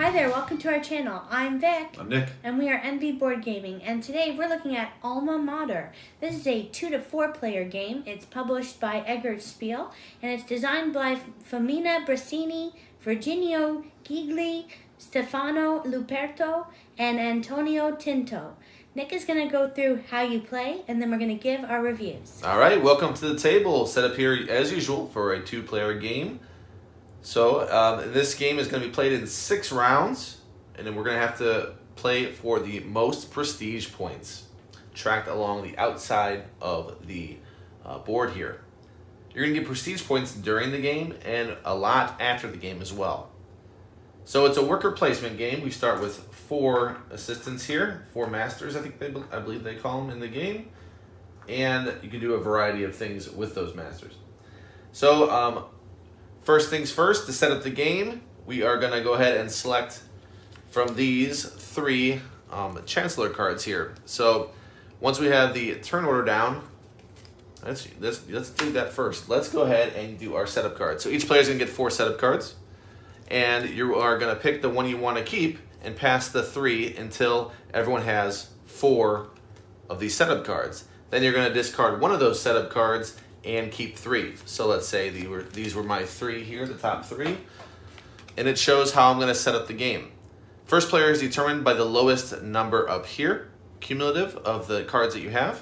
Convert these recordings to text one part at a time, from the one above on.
Hi there, welcome to our channel. I'm Vic. I'm Nick. And we are NV Board Gaming. And today we're looking at Alma Mater. This is a 2 to 4 player game. It's published by Edgar Spiel. And it's designed by Femina Brasini, Virginio Gigli, Stefano Luperto, and Antonio Tinto. Nick is going to go through how you play, and then we're going to give our reviews. All right, welcome to the table. Set up here as usual for a 2-player game. So this game is going to be played in 6 rounds, and then we're going to have to play for the most prestige points tracked along the outside of the board here. You're going to get prestige points during the game and a lot after the game as well. So it's a worker placement game. We start with 4 assistants here, 4 masters, I believe they call them in the game, and you can do a variety of things with those masters. So first things first, to set up the game, we are going to go ahead and select from these 3 Chancellor cards here. So once we have the turn order down, let's do that first. Let's go ahead and do our setup cards. So each player is going to get 4 setup cards, and you are going to pick the one you want to keep and pass the 3 until everyone has 4 of these setup cards. Then you're going to discard one of those setup cards and keep 3. So let's say these were my 3 here, the top 3. And it shows how I'm going to set up the game. First player is determined by the lowest number up here, cumulative, of the cards that you have.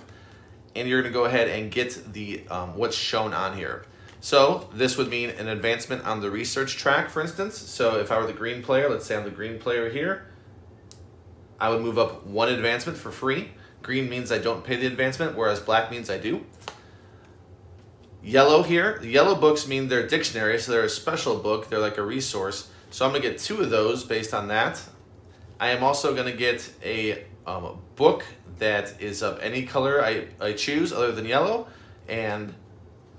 And you're going to go ahead and get the what's shown on here. So this would mean an advancement on the research track, for instance. So if I were the green player, let's say I'm the green player here, I would move up 1 advancement for free. Green means I don't pay the advancement, whereas black means I do. Yellow here, the yellow books mean they're dictionaries, so they're a special book, they're like a resource. So I'm going to get 2 of those based on that. I am also going to get a book that is of any color I choose other than yellow, and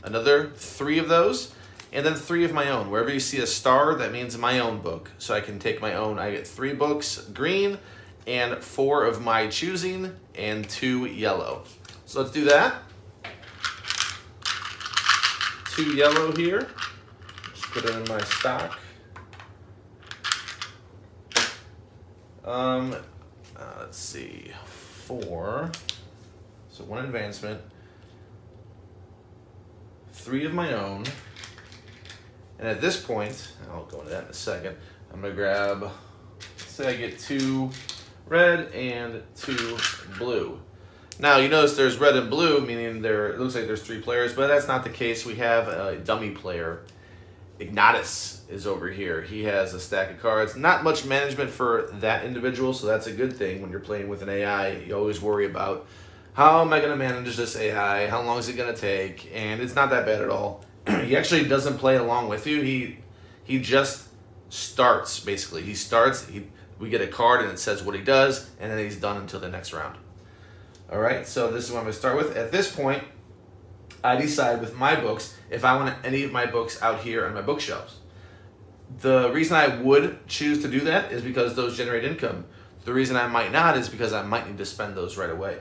another 3 of those, and then 3 of my own. Wherever you see a star, that means my own book. So I can take my own. I get 3 books green, and 4 of my choosing, and 2 yellow. So let's do that. 2 yellow here. Just put it in my stock. Let's see, 4. So 1 advancement. 3 of my own. And at this point, I'll go into that in a second, I'm going to grab, say I get 2 red and 2 blue. Now you notice there's red and blue, meaning it looks like there's 3 players, but that's not the case. We have a dummy player. Ignatus is over here. He has a stack of cards. Not much management for that individual, so that's a good thing. When you're playing with an AI, you always worry about, how am I going to manage this AI? How long is it going to take? And it's not that bad at all. He actually doesn't play along with you. He just starts, basically. He starts, we get a card and it says what he does, and then he's done until the next round. All right, so this is what I'm going to start with. At this point, I decide with my books if I want any of my books out here on my bookshelves. The reason I would choose to do that is because those generate income. The reason I might not is because I might need to spend those right away.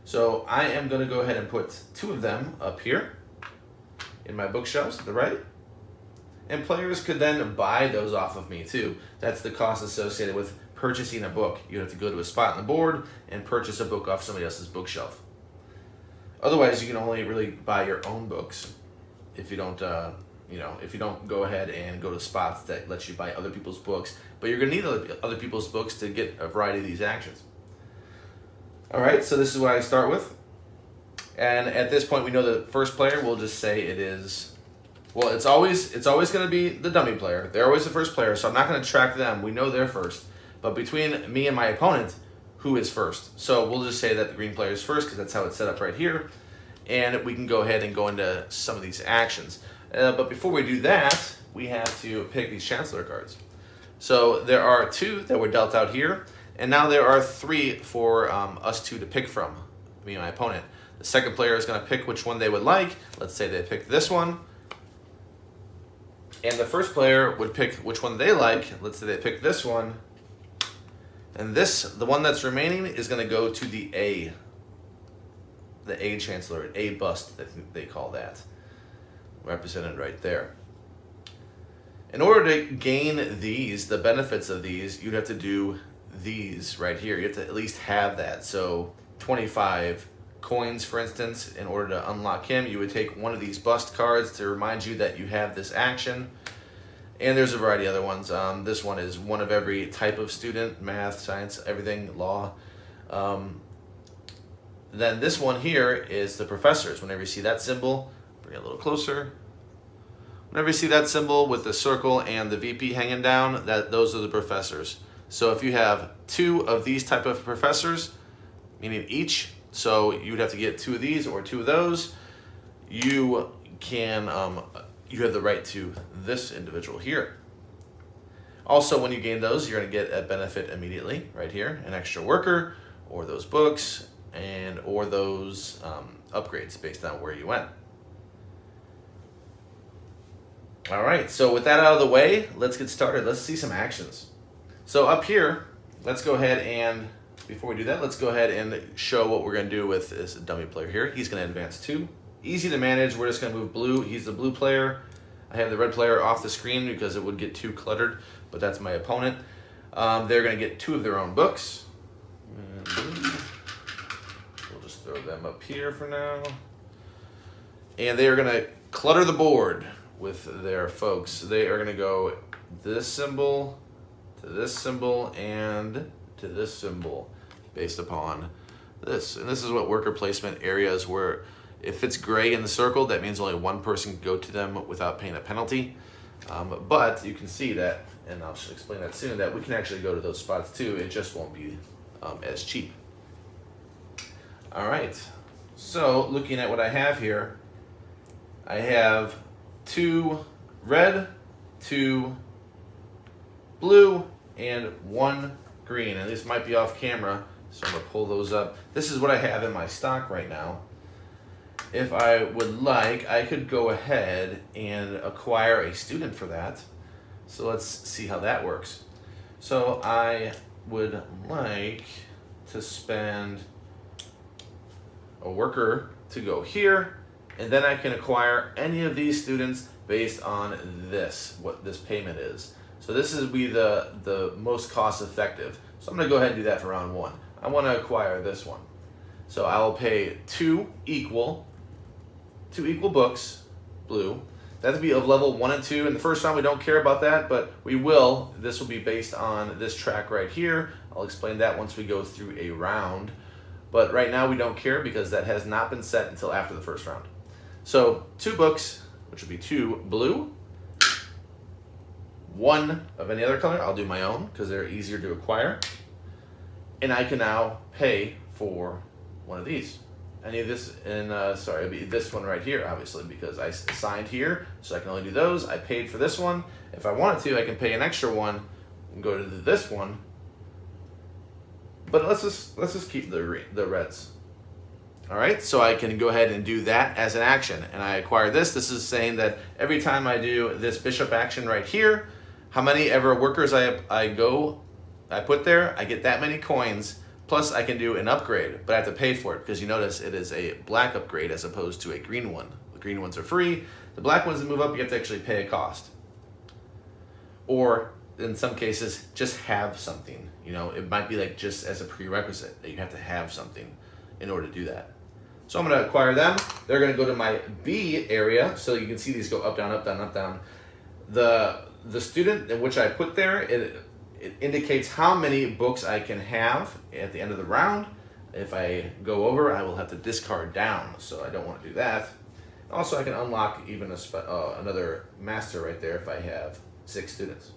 So I am going to go ahead and put 2 of them up here in my bookshelves to the right. And players could then buy those off of me too. That's the cost associated with purchasing a book. You have to go to a spot on the board and purchase a book off somebody else's bookshelf. Otherwise, you can only really buy your own books if you don't, if you don't go ahead and go to spots that let you buy other people's books. But you're going to need other people's books to get a variety of these actions. All right, so this is what I start with. And at this point, we know the first player. We'll just say it is, well, it's always going to be the dummy player. They're always the first player, so I'm not going to track them. We know they're first. But between me and my opponent, who is first? So we'll just say that the green player is first because that's how it's set up right here. And we can go ahead and go into some of these actions. But before we do that, we have to pick these Chancellor cards. So there are 2 that were dealt out here. And now there are 3 for us 2 to pick from, me and my opponent. The second player is going to pick which one they would like. Let's say they pick this one. And the first player would pick which one they like. Let's say they pick this one. And the one that's remaining is going to go to the A Chancellor, A bust, they call that. Represented right there. In order to gain these, the benefits of these, you'd have to do these right here. You have to at least have that. So 25 coins, for instance, in order to unlock him, you would take one of these bust cards to remind you that you have this action. And there's a variety of other ones. This one is one of every type of student, math, science, everything, law. Then this one here is the professors. Whenever you see that symbol, bring it a little closer. Whenever you see that symbol with the circle and the VP hanging down, those are the professors. So if you have 2 of these type of professors, meaning each, so you would have to get 2 of these or 2 of those, you can you have the right to this individual here. Also, when you gain those, you're going to get a benefit immediately right here, an extra worker, or those books, and or those upgrades based on where you went. All right, so with that out of the way, let's get started. Let's see some actions. So up here, let's go ahead and, before we do that, let's go ahead and show what we're going to do with this dummy player here. He's going to advance 2. Easy to manage. We're just going to move blue. He's the blue player. I have the red player off the screen because it would get too cluttered, but that's my opponent. They're going to get 2 of their own books. And we'll just throw them up here for now. And they are going to clutter the board with their folks. They are going to go this symbol, to this symbol, and to this symbol based upon this. And this is what worker placement areas where if it's gray in the circle, that means only one person can go to them without paying a penalty. But you can see that, and I'll explain that soon, that we can actually go to those spots too. It just won't be as cheap. All right, so looking at what I have here, I have 2 red, 2 blue, and 1 green. And this might be off camera, so I'm gonna pull those up. This is what I have in my stock right now. If I would like, I could go ahead and acquire a student for that. So let's see how that works. So I would like to spend a worker to go here, and then I can acquire any of these students based on this, what this payment is. So this is be the most cost effective. So I'm gonna go ahead and do that for round 1. I wanna acquire this one. So I will pay 2 equal books, blue. That would be of level 1 and 2. In the first round, we don't care about that, but we will. This will be based on this track right here. I'll explain that once we go through a round. But right now, we don't care because that has not been set until after the first round. So 2 books, which would be 2 blue, 1 of any other color. I'll do my own because they're easier to acquire. And I can now pay for one of these. Any of this, and sorry, it'd be this one right here, obviously, because I assigned here, so I can only do those. I paid for this one. If I wanted to, I can pay an extra one and go to this one. But let's just keep the reds. All right, so I can go ahead and do that as an action, and I acquire this. This is saying that every time I do this bishop action right here, how many ever workers I put there, I get that many coins. Plus, I can do an upgrade, but I have to pay for it because you notice it is a black upgrade as opposed to a green one. The green ones are free. The black ones that move up, you have to actually pay a cost. Or, in some cases, just have something. You know, it might be like just as a prerequisite that you have to have something in order to do that. So I'm going to acquire them. They're going to go to my B area, so you can see these go up, down, up, down, up, down. The student in which I put there, it indicates how many books I can have at the end of the round. If I go over, I will have to discard down, so I don't want to do that. Also, I can unlock even another master right there if I have 6 students.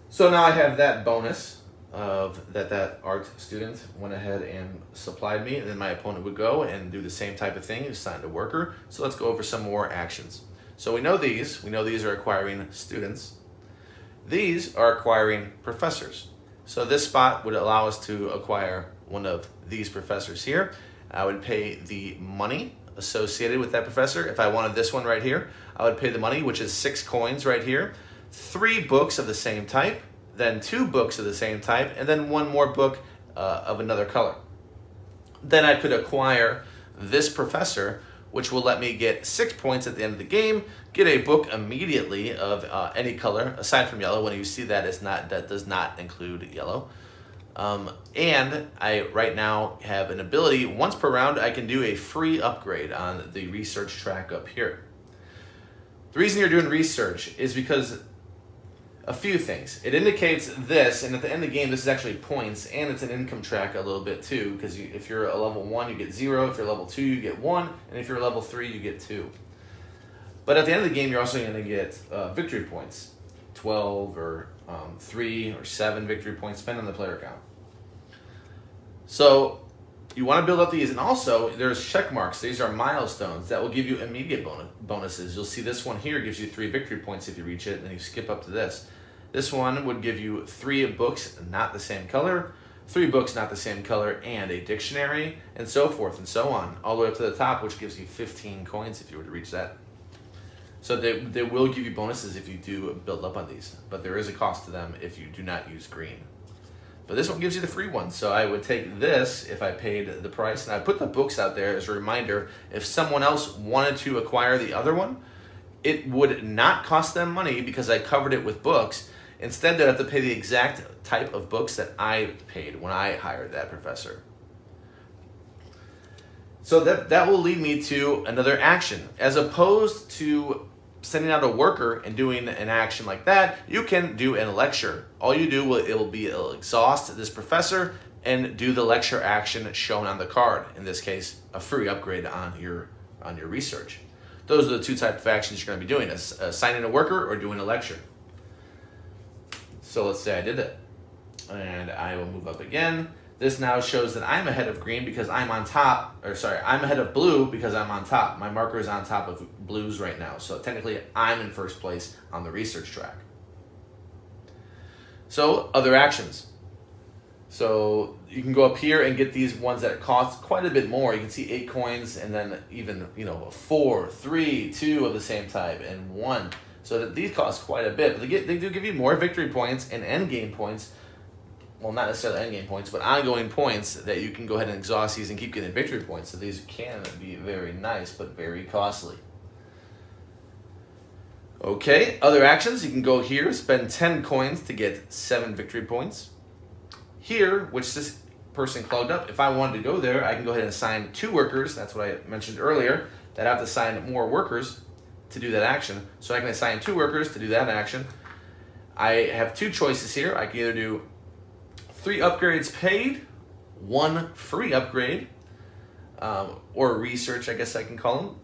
So now I have that bonus of that art student went ahead and supplied me, and then my opponent would go and do the same type of thing, assign a worker. So let's go over some more actions. So we know these are acquiring students. These are acquiring professors. So this spot would allow us to acquire one of these professors here. I would pay the money associated with that professor. If I wanted this one right here, I would pay the money, which is 6 coins right here, 3 books of the same type, then 2 books of the same type, and then 1 more book of another color. Then I could acquire this professor, which will let me get 6 points at the end of the game, get a book immediately of any color, aside from yellow. When you see that, that does not include yellow. And I right now have an ability, once per round, I can do a free upgrade on the research track up here. The reason you're doing research is because a few things. It indicates this, and at the end of the game, this is actually points, and it's an income track a little bit too, because if you're a level 1, you get 0, if you're level 2, you get 1, and if you're level 3, you get 2. But at the end of the game, you're also going to get victory points, 12 or 3 or 7 victory points, depending on the player count. So you want to build up these, and also there's check marks. These are milestones that will give you immediate bonuses. You'll see this one here gives you 3 victory points if you reach it, and then you skip up to this. This one would give you 3 books not the same color, 3 books not the same color, and a dictionary, and so forth and so on, all the way up to the top, which gives you 15 coins if you were to reach that. So they will give you bonuses if you do build up on these, but there is a cost to them if you do not use green. But this one gives you the free one, so I would take this if I paid the price, and I put the books out there as a reminder. If someone else wanted to acquire the other one, it would not cost them money because I covered it with books. Instead, they'd have to pay the exact type of books that I paid when I hired that professor. So that will lead me to another action. As opposed to sending out a worker and doing an action like that, you can do a lecture. All you do, it'll exhaust this professor and do the lecture action shown on the card. In this case, a free upgrade on your research. Those are the 2 types of actions you're going to be doing: assigning a worker or doing a lecture. So let's say I did it, and I will move up again. This now shows that I'm ahead of green because I'm on top, I'm ahead of blue because I'm on top. My marker is on top of blues right now, so technically I'm in first place on the research track. So other actions. So you can go up here and get these ones that cost quite a bit more. You can see 8 coins, and then even 4, 3, 2 of the same type, and 1. So that these cost quite a bit, but they do give you more victory points and end game points. Well, not necessarily end game points, but ongoing points that you can go ahead and exhaust these and keep getting victory points. So these can be very nice, but very costly. Okay, other actions. You can go here, spend 10 coins to get 7 victory points. Here, which this person clogged up, if I wanted to go there, I can go ahead and assign 2 workers. That's what I mentioned earlier, that I have to assign more workers to do that action. So I can assign 2 workers to do that action. I have 2 choices here. I can either do 3 upgrades paid, 1 free upgrade, or research, I guess I can call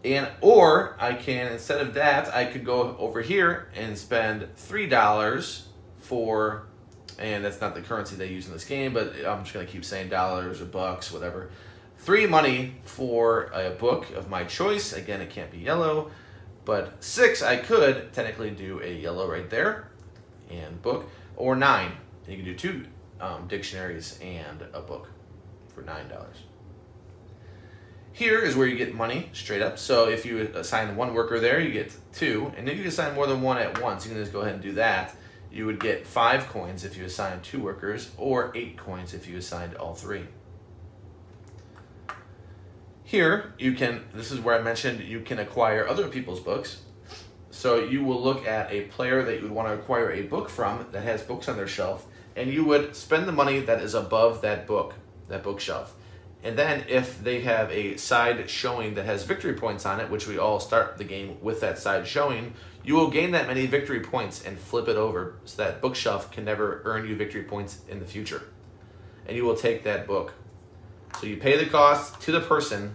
them. Or I can, instead of that, I could go over here and spend $3 for, and that's not the currency they use in this game, but I'm just going to keep saying dollars or bucks, whatever. 3 money for a book of my choice. Again, it can't be yellow, but 6, I could technically do a yellow right there and book, or 9. You can do 2 dictionaries and a book for $9. Here is where you get money straight up. So if you assign 1 worker there, you get 2, and then you can assign more than 1 at once. You can just go ahead and do that. You would get 5 coins if you assign 2 workers, or 8 coins if you assigned all 3. Here, this is where I mentioned you can acquire other people's books. So you will look at a player that you would want to acquire a book from that has books on their shelf, and you would spend the money that is above that bookshelf. And then if they have a side showing that has victory points on it, which we all start the game with that side showing, you will gain that many victory points and flip it over so that bookshelf can never earn you victory points in the future. And you will take that book. So you pay the cost to the person,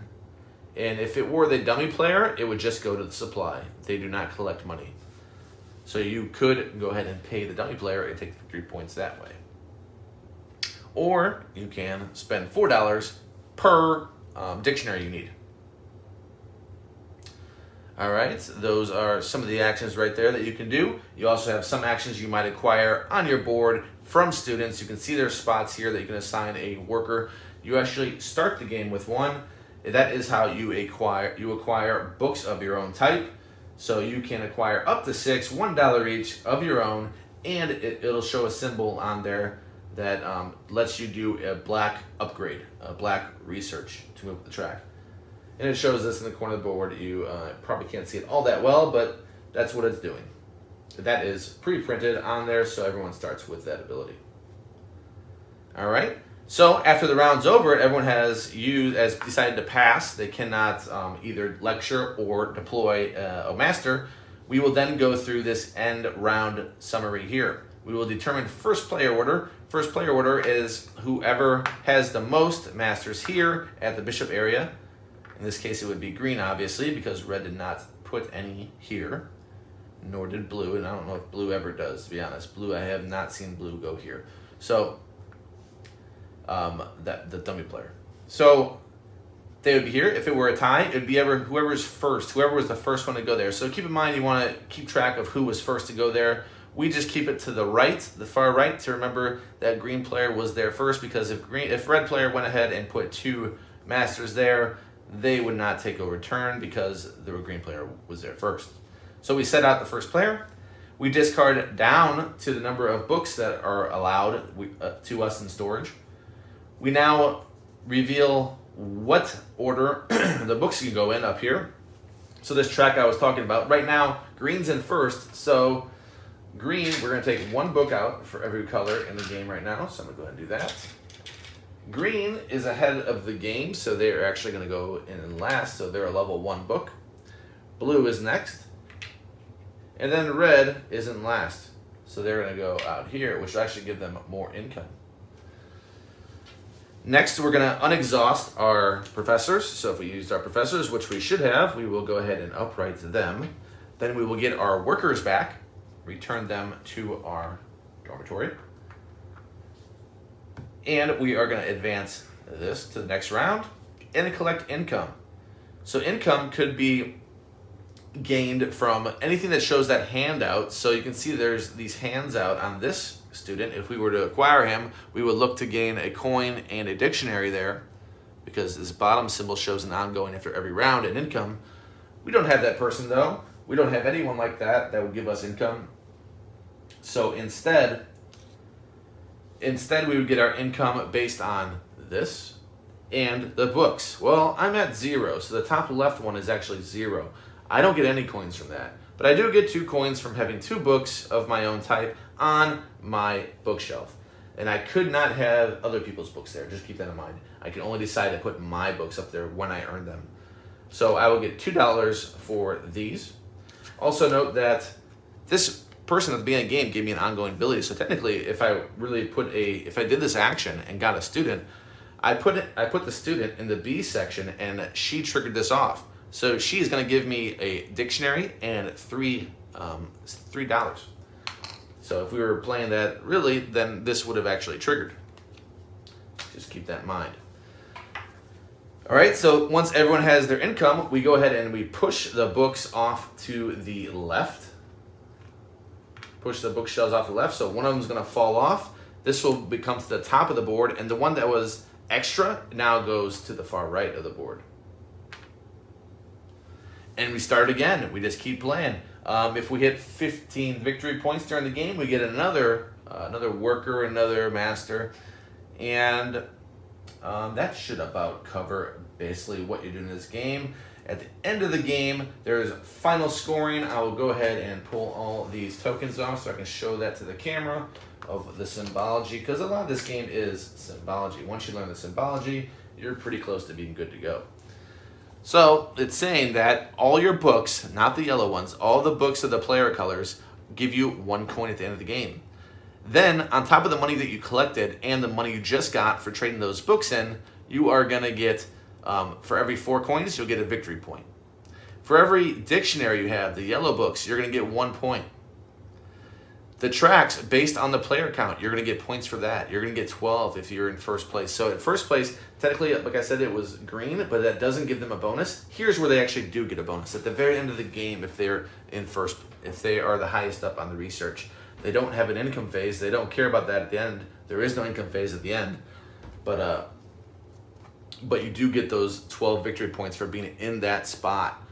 and if it were the dummy player, it would just go to the supply. They do not collect money. So you could go ahead and pay the dummy player and take the victory points that way. Or you can spend $4 per dictionary you need. All right, those are some of the actions right there that you can do. You also have some actions you might acquire on your board from students. You can see their spots here that you can assign a worker. You actually start the game with 1. That is how you acquire books of your own type. So you can acquire up to 6, $1 each of your own, and it'll show a symbol on there that lets you do a black upgrade, a black research to move the track. And it shows this in the corner of the board. You probably can't see it all that well, but that's what it's doing. That is pre-printed on there, so everyone starts with that ability. All right. So after the round's over, everyone has decided to pass. They cannot either lecture or deploy a master. We will then go through this end round summary here. We will determine first player order. First player order is whoever has the most masters here at the bishop area. In this case, it would be green, obviously, because red did not put any here, nor did blue, and I don't know if blue ever does, to be honest. Blue, I have not seen blue go here. So, the dummy player. So, they would be here. If it were a tie, it would be whoever's first, whoever was the first one to go there. So keep in mind, you want to keep track of who was first to go there. We just keep it to the right, the far right, to remember that green player was there first, because if red player went ahead and put 2 masters there, they would not take over turn because the green player was there first. So we set out the first player. We discard down to the number of books that are allowed to us in storage. We now reveal what order the books can go in up here. So this track I was talking about, right now, green's in first. So green, we're going to take 1 book out for every color in the game right now. So I'm going to go ahead and do that. Green is ahead of the game, so they're actually going to go in last, so they're a level 1 book. Blue is next. And then red is in last, so they're going to go out here, which will actually give them more income. Next, we're going to unexhaust our professors. So if we used our professors, which we should have, we will go ahead and upright them. Then we will get our workers back, return them to our dormitory. And we are going to advance this to the next round and collect income. So income could be gained from anything that shows that handout. So you can see there's these hands out on this student. If we were to acquire him, we would look to gain a coin and a dictionary there, because this bottom symbol shows an ongoing after every round and income. We don't have that person though. We don't have anyone like that would give us income. So instead we would get our income based on this and the books. Well, I'm at 0, so the top left one is actually 0. I don't get any coins from that, but I do get 2 coins from having 2 books of my own type on my bookshelf. And I could not have other people's books there, just keep that in mind. I can only decide to put my books up there when I earn them. So I will get $2 for these. Also note that this person at the beginning of the game gave me an ongoing ability. So technically, if I did this action and got a student, I put the student in the B section, and she triggered this off. So she's going to give me a dictionary and $3. So if we were playing that really, then this would have actually triggered. Just keep that in mind. All right, so once everyone has their income, we go ahead and we push the books off to the left. Push the bookshelves off the left, so one of them is going to fall off. This will become to the top of the board, and the one that was extra now goes to the far right of the board. And we start again. We just keep playing. If we hit 15 victory points during the game, we get another worker, another master, and that should about cover basically what you're doing in this game. At the end of the game, there's final scoring. I will go ahead and pull all these tokens off so I can show that to the camera of the symbology, because a lot of this game is symbology. Once you learn the symbology, you're pretty close to being good to go. So it's saying that all your books, not the yellow ones, all the books of the player colors give you 1 coin at the end of the game. Then on top of the money that you collected and the money you just got for trading those books in, you are going to get, for every 4 coins, you'll get a victory point. For every dictionary you have, the yellow books, you're going to get 1 point. The tracks, based on the player count, you're going to get points for that. You're going to get 12 if you're in first place. So at first place, technically, like I said, it was green, but that doesn't give them a bonus. Here's where they actually do get a bonus. At the very end of the game, if they're in first, if they are the highest up on the research, they don't have an income phase. They don't care about that at the end. There is no income phase at the end. But you do get those 12 victory points for being in that spot.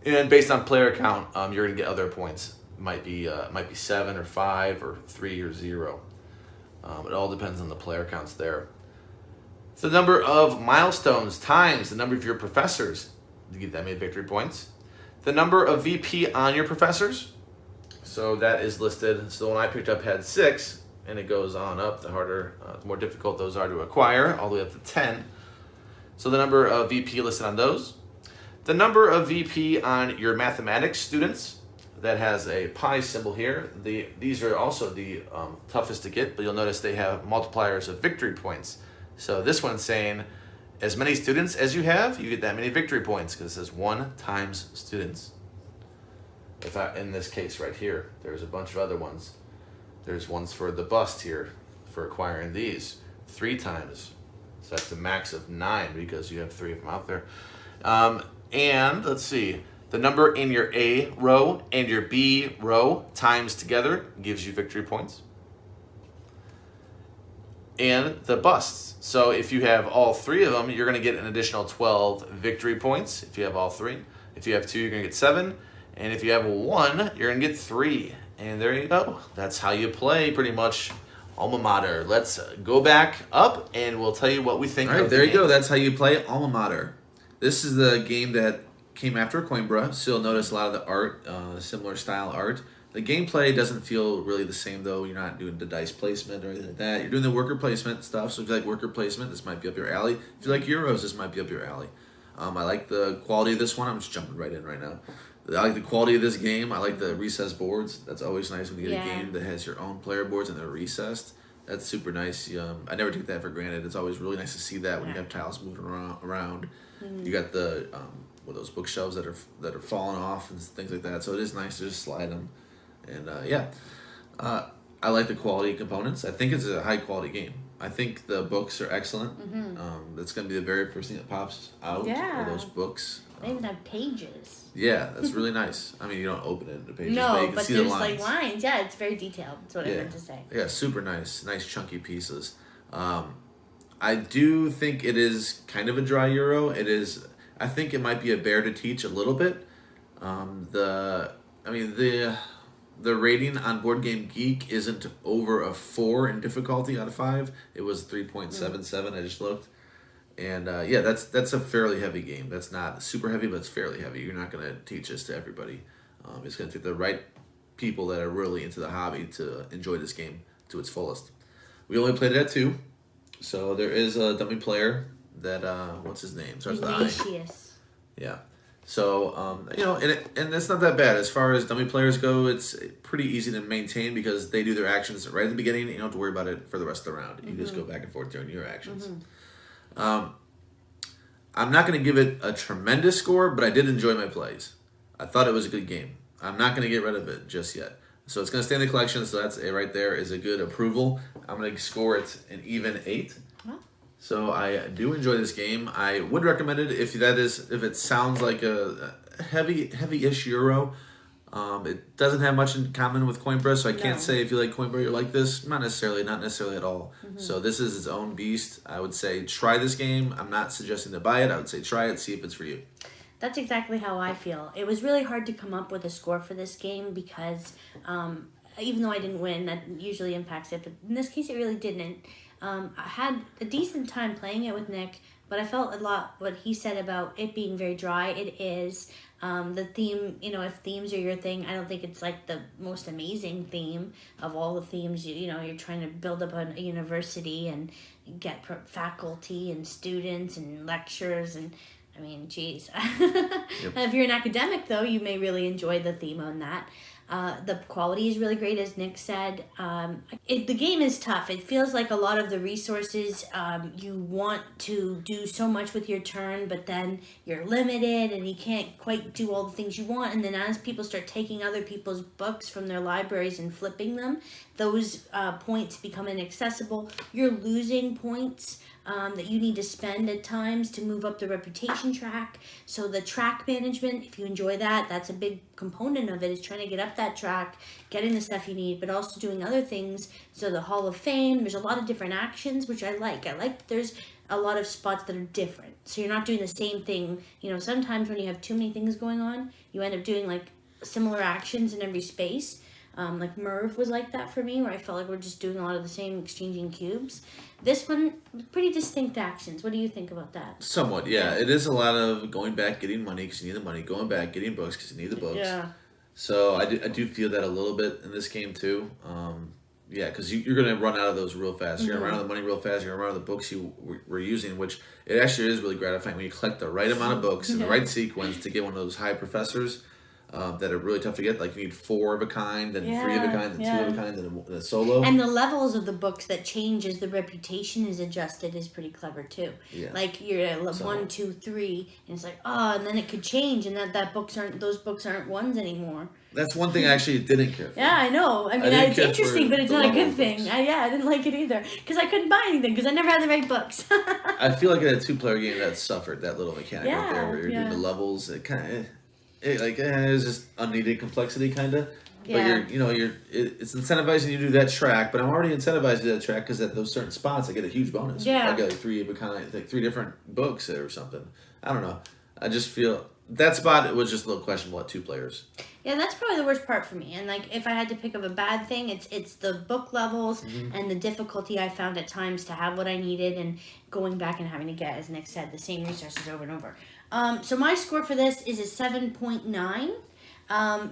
And based on player count, you're going to get other points. Might be 7 or 5 or 3 or 0. It all depends on the player counts there. The number of milestones times the number of your professors. You get that many victory points. The number of VP on your professors. So that is listed. So the one I picked up had 6, and it goes on up. The harder, the more difficult those are to acquire, all the way up to 10. So the number of VP listed on those. The number of VP on your mathematics students. That has a pi symbol here. These are also the toughest to get, but you'll notice they have multipliers of victory points. So this one's saying, as many students as you have, you get that many victory points, because it says 1 times students. In this case right here, there's a bunch of other ones. There's ones for the bust here for acquiring these 3 times. So that's the max of 9 because you have 3 of them out there. And let's see. The number in your A row and your B row times together gives you victory points. And the busts. So if you have all 3 of them, you're going to get an additional 12 victory points. If you have all 3. If you have 2, you're going to get 7. And if you have 1, you're going to get 3. And there you go. That's how you play pretty much Alma Mater. Let's go back up and we'll tell you what we think. All right, there you go. That's how you play Alma Mater. This is the game that came after Coimbra, so you'll notice a lot of the art, similar style art. The gameplay doesn't feel really the same though. You're not doing the dice placement or anything like that. You're doing the worker placement stuff, so if you like worker placement, this might be up your alley. If you like Euros, this might be up your alley. I like the quality of this one. I'm just jumping right in right now. I like the quality of this game. I like the recessed boards. That's always nice when you get a game that has your own player boards and they're recessed. That's super nice. I never take that for granted. It's always really nice to see that when you have tiles moving around. You got the those bookshelves that are falling off and things like that. So it is nice to just slide them. And I like the quality components. I think it's a high quality game. I think the books are excellent. That's going to be the very first thing that pops out. Are those books. They even have pages. Yeah, that's really nice. I mean, you don't open it into pages, no, but you can see there's the lines. like lines. Yeah, it's very detailed. That's what I meant to say. Yeah, super nice. Nice chunky pieces. I do think it is kind of a dry Euro. It is. I think it might be a bear to teach a little bit. The rating on Board Game Geek isn't over a 4 in difficulty out of 5. It was 3.77. I just looked. And that's a fairly heavy game. That's not super heavy, but it's fairly heavy. You're not going to teach this to everybody. It's going to take the right people that are really into the hobby to enjoy this game to its fullest. We only played it at 2, so there is a dummy player that what's his name? Starts with I. Ignatius. Yeah. So and it's not that bad as far as dummy players go. It's pretty easy to maintain because they do their actions right at the beginning. And you don't have to worry about it for the rest of the round. You just go back and forth during your actions. I'm not going to give it a tremendous score, but I did enjoy my plays. I thought it was a good game. I'm not going to get rid of it just yet. So it's going to stay in the collection, so that's right there is a good approval. I'm going to score it an even 8. So I do enjoy this game. I would recommend it if it sounds like a heavy-ish Euro. It doesn't have much in common with Coimbra, so I can't say if you like Coimbra, you're like this. Not necessarily at all. So this is its own beast. I would say try this game. I'm not suggesting to buy it. I would say try it, see if it's for you. That's exactly how I feel. It was really hard to come up with a score for this game because even though I didn't win, that usually impacts it. But in this case, it really didn't. I had a decent time playing it with Nick, but I felt a lot what he said about it being very dry. It is. The theme, if themes are your thing, I don't think it's like the most amazing theme of all the themes. You're trying to build up a university and get faculty and students and lectures and I mean, geez. If you're an academic, though, you may really enjoy the theme on that. The quality is really great, as Nick said. The game is tough. It feels like a lot of the resources, you want to do so much with your turn, but then you're limited and you can't quite do all the things you want. And then as people start taking other people's books from their libraries and flipping them, those points become inaccessible. You're losing points that you need to spend at times to move up the reputation track. So the track management, if you enjoy that, that's a big component of it, is trying to get up that track, getting the stuff you need, but also doing other things. So the Hall of Fame, there's a lot of different actions, which I like. I like that there's a lot of spots that are different. So you're not doing the same thing. Sometimes when you have too many things going on, you end up doing like similar actions in every space. Like Merv was like that for me, where I felt like we're just doing a lot of the same, exchanging cubes. This one, pretty distinct actions. What do you think about that? Somewhat, yeah. It is a lot of going back, getting money because you need the money, going back, getting books because you need the books. Yeah. So I do feel that a little bit in this game too. Yeah, because you're going to run out of those real fast. You're going to run out of the money real fast. You're going to run out of the books you were using, which it actually is really gratifying when you collect the right amount of books in the right sequence to get one of those high professors that are really tough to get. Like you need 4 of a kind, then 3 of a kind, then 2 of a kind, then a solo. And the levels of the books that change as the reputation is adjusted is pretty clever too. Yeah. Like you're at 1, 2, 3, and it's like, oh, and then it could change, and those books aren't ones anymore. That's one thing I actually didn't care for. Yeah, I know. I mean, it's interesting, but it's not a good thing. I didn't like it either because I couldn't buy anything because I never had the right books. I feel like in a 2-player game that suffered that little mechanic right there, where you're doing the levels. It kind of, it's just unneeded complexity, kind of. Yeah. But it's incentivizing you to do that track. But I'm already incentivized to do that track because at those certain spots I get a huge bonus. Yeah. I get like 3 of a kind, like 3 different books or something. I don't know. I just feel that spot was just a little questionable at 2 players. Yeah, that's probably the worst part for me. And like, if I had to pick up a bad thing, it's the book levels and the difficulty I found at times to have what I needed, and going back and having to get, as Nick said, the same resources over and over. So my score for this is a 7.9.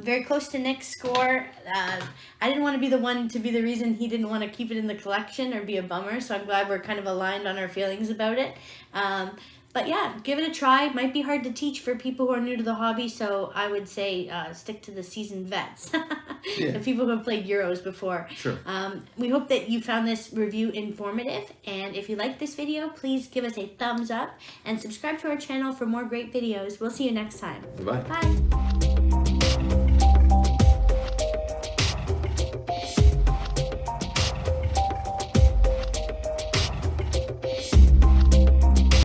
Very close to Nick's score. I didn't want to be the one to be the reason he didn't want to keep it in the collection or be a bummer. So I'm glad we're kind of aligned on our feelings about it. But yeah, give it a try. It might be hard to teach for people who are new to the hobby, so I would say stick to the seasoned vets, the people who have played Euros before. Sure. We hope that you found this review informative, and if you like this video, please give us a thumbs up and subscribe to our channel for more great videos. We'll see you next time. Bye-bye. Bye.